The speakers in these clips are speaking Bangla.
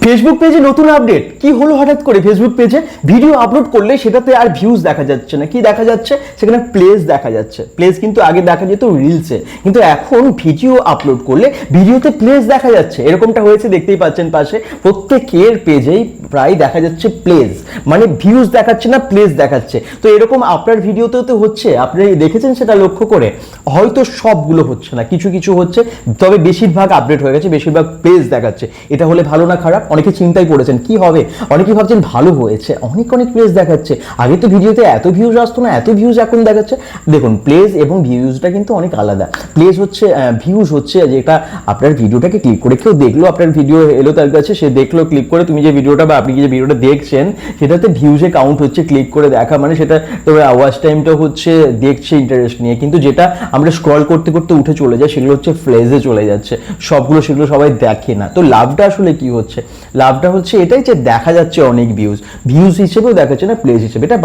ফেসবুক পেজে নতুন আপডেট কি হলো হঠাৎ করে? ফেসবুক পেজে ভিডিও আপলোড করলে সেটাতে আর ভিউজ দেখা যাচ্ছে না, কি দেখা যাচ্ছে সেখানে প্লেস দেখা যাচ্ছে। প্লেস কিন্তু আগে দেখা যেত রিলসে, কিন্তু এখন ভিডিও আপলোড করলে ভিডিওতে প্লেস দেখা যাচ্ছে। এরকমটা হয়েছে, দেখতেই পাচ্ছেন পাশে প্রত্যেকের পেজেই প্রায় দেখা যাচ্ছে প্লেস, মানে ভিউজ দেখাচ্ছে না, প্লেস দেখাচ্ছে। তো এরকম আপনার ভিডিওতেও তো হচ্ছে, আপনি দেখেছেন সেটা লক্ষ্য করে? হয়তো সবগুলো হচ্ছে না, কিছু কিছু হচ্ছে, তবে বেশিরভাগ আপডেট হয়ে গেছে, বেশিরভাগ প্লেস দেখাচ্ছে। এটা হলে ভালো না খারাপ? অনেকে চিন্তায় পড়েছেন কি হবে, অনেকে ভাবছেন ভালো হয়েছে, অনেক অনেক প্লেস দেখাচ্ছে। আগে তো ভিডিওতে এত ভিউজ আসতো না, এত ভিউজ এখন দেখাচ্ছে। দেখুন, প্লেস এবং ভিউজটা কিন্তু অনেক আলাদা। প্লেস হচ্ছে ভিউজ হচ্ছে যেটা আপনার ভিডিওটাকে ক্লিক করে কেউ দেখলো, আপনার ভিডিও এলো তার কাছে, সে দেখলো, ক্লিক করে তুমি যে ভিডিওটা বা আপনি যে ভিডিওটা দেখছেন সেটাতে ভিউজে কাউন্ট হচ্ছে, ক্লিক করে দেখা মানে সেটা তবে ওয়াচ টাইমটা হচ্ছে দেখছে ইন্টারেস্ট নিয়ে। কিন্তু যেটা আমরা স্ক্রল করতে করতে উঠে চলে যায় সেগুলো হচ্ছে প্লেসে চলে যাচ্ছে, সবগুলো সেগুলো সবাই দেখে না। তো লাভটা আসলে কি হচ্ছে? লাভটা হচ্ছে এটাই যে দেখা যাচ্ছে অনেক ভিউজ হিসেবেও দেখাচ্ছে না, প্লেস হিসেবে। এটা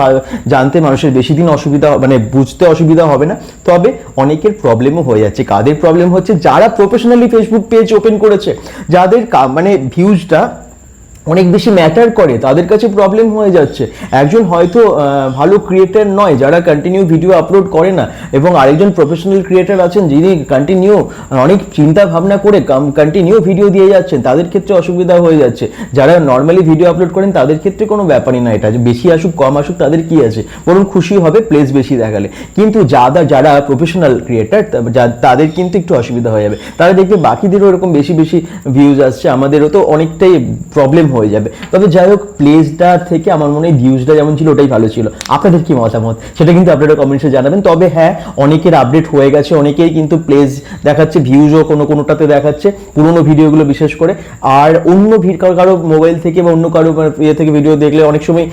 জানতে মানুষের বেশি দিন অসুবিধা, মানে বুঝতে অসুবিধা হবে না, তবে অনেকের প্রবলেমও হয়ে যাচ্ছে। কাদের প্রবলেম হচ্ছে? যারা প্রফেশনালি ফেসবুক পেজ ওপেন করেছে, যাদের মানে ভিউজটা অনেক বেশি ম্যাটার করে, তাদের কাছে প্রবলেম হয়ে যাচ্ছে। একজন হয়তো ভালো ক্রিয়েটার নয়, যারা কন্টিনিউ ভিডিও আপলোড করে না, এবং আরেকজন প্রফেশনাল ক্রিয়েটার আছেন যিনি কন্টিনিউ অনেক চিন্তা ভাবনা করে কন্টিনিউ ভিডিও দিয়ে যাচ্ছেন, তাদের ক্ষেত্রে অসুবিধা হয়ে যাচ্ছে। যারা নর্মালি ভিডিও আপলোড করেন তাদের ক্ষেত্রে কোনো ব্যাপারই না, এটা যে বেশি আসুক কম আসুক তাদের কি আছে, বরং খুশি হবে প্লেস বেশি দেখালে। কিন্তু যারা প্রফেশনাল ক্রিয়েটার তাদের কিন্তু একটু অসুবিধা হয়ে যাবে। তারা দেখবে বাকিদেরও এরকম বেশি বেশি ভিউজ আসছে, আমাদেরও তো অনেকটাই প্রবলেম হয়ে যাবে। তবে যাই হোক, প্লেসটা থেকে আমার মনে হয় ভিউজটা যেমন ছিল ওটাই ভালো ছিল। আপনাদের কি মতামত সেটা কিন্তু আপনারা কমেন্টসে জানাবেন। তবে হ্যাঁ, অনেকের আপডেট হয়ে গেছে, অনেকেই কিন্তু প্লেস দেখাচ্ছে, ভিউজও কোনোটাতে দেখাচ্ছে, পুরোনো ভিডিওগুলো বিশেষ করে। আর অন্য কারো মোবাইল থেকে বা অন্য কারো ইয়ে থেকে ভিডিও দেখলে অনেক সময়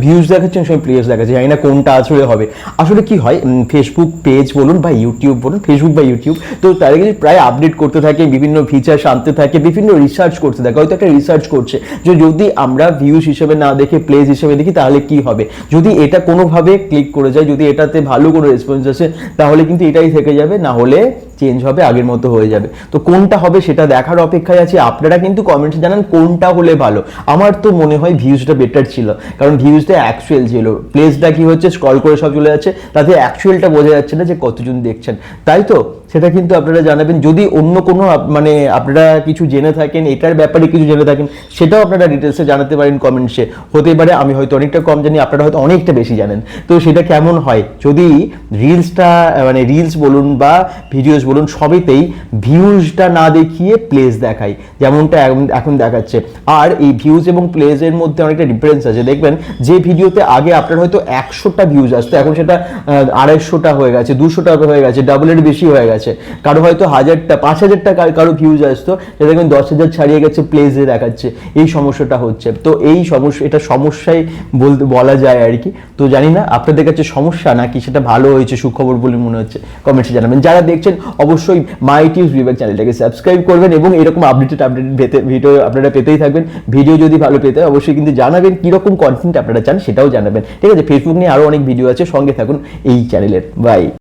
ভিউজ দেখাচ্ছে, অনেক সময় প্লেস দেখাচ্ছে, জানি না কোনটা আসলে হবে। আসলে কি হয়, ফেসবুক পেজ বলুন বা ইউটিউব বলুন, ফেসবুক বা ইউটিউব, তো তারা কিন্তু প্রায় আপডেট করতে থাকে, বিভিন্ন ফিচার্স আনতে থাকে, বিভিন্ন রিসার্চ করতে থাকে। হয়তো একটা রিসার্চ করছে যে যদি আমরা ভিউজ হিসেবে না দেখে প্লেস হিসেবে দেখি তাহলে কি হবে। যদি এটা কোনোভাবে ক্লিক করে যায়, যদি এটাতে ভালো কোনো রেসপন্স আসে, তাহলে কিন্তু এটাই থেকে যাবে, না হলে চেঞ্জ হবে, আগের মতো হয়ে যাবে। তো কোনটা হবে সেটা দেখার অপেক্ষায় আছে। আপনারা কিন্তু কমেন্টে জানান কোনটা হলে ভালো। আমার তো মনে হয় ভিউজটা বেটার ছিল, কারণ ভিউজটা অ্যাকচুয়াল ছিল। প্লেসটা কি হচ্ছে, স্ক্রল করে সব চলে যাচ্ছে, তাতে অ্যাকচুয়ালটা বোঝা যাচ্ছে না যে কতজন দেখছেন, তাই তো? সেটা কিন্তু আপনারা জানাবেন। যদি অন্য কোনো মানে আপনারা কিছু জেনে থাকেন, এটার ব্যাপারে কিছু জেনে থাকেন, সেটাও আপনারা ডিটেলসে জানাতে পারেন কমেন্টসে। হতে পারে আমি হয়তো অনেকটা কম জানি, আপনারা হয়তো অনেকটা বেশি জানেন। তো সেটা কেমন হয় যদি রিলসটা, মানে রিলস বলুন বা ভিডিওস বলুন, সবেতেই ভিউজটা না দেখিয়ে প্লেস দেখাই, যেমনটা এখন দেখাচ্ছে। আর এই ভিউজ এবং প্লেসের মধ্যে অনেকটা ডিফারেন্স আছে। দেখবেন যে ভিডিওতে আগে আপনার হয়তো 100টা ভিউজ আসতো, এখন সেটা 250টা হয়ে গেছে, 200টা হয়ে গেছে, ডাবলের বেশি হয়ে গেছে। কারো হয়তো 1000টা 5000টা কারো ভিউজ আসতো, সেটা দেখবেন 10,000 ছাড়িয়ে গেছে, প্লেসে দেখাচ্ছে। এই সমস্যাটা হচ্ছে। তো এই সমস্যা, এটা সমস্যাই বলা যায় আর কি। তো জানি না আপনাদের কাছে সমস্যা নাকি সেটা ভালো হয়েছে, সুখবর বলে মনে হচ্ছে, কমেন্টে জানাবেন। যারা দেখছেন অবশ্যই মাই টিপস বিভাগ চ্যানেলটাকে সাবস্ক্রাইব করবেন, এবং এরকম আপডেটেড ভিডিও আপনারা পেতেই থাকবেন। ভিডিও যদি ভালো পেতে হয় অবশ্যই কিন্তু জানাবেন, কিরকম কন্টেন্ট আপনারা চান সেটাও জানাবেন, ঠিক আছে? ফেসবুক নিয়ে আরও অনেক ভিডিও আছে, সঙ্গে থাকুন এই চ্যানেলের। বাই।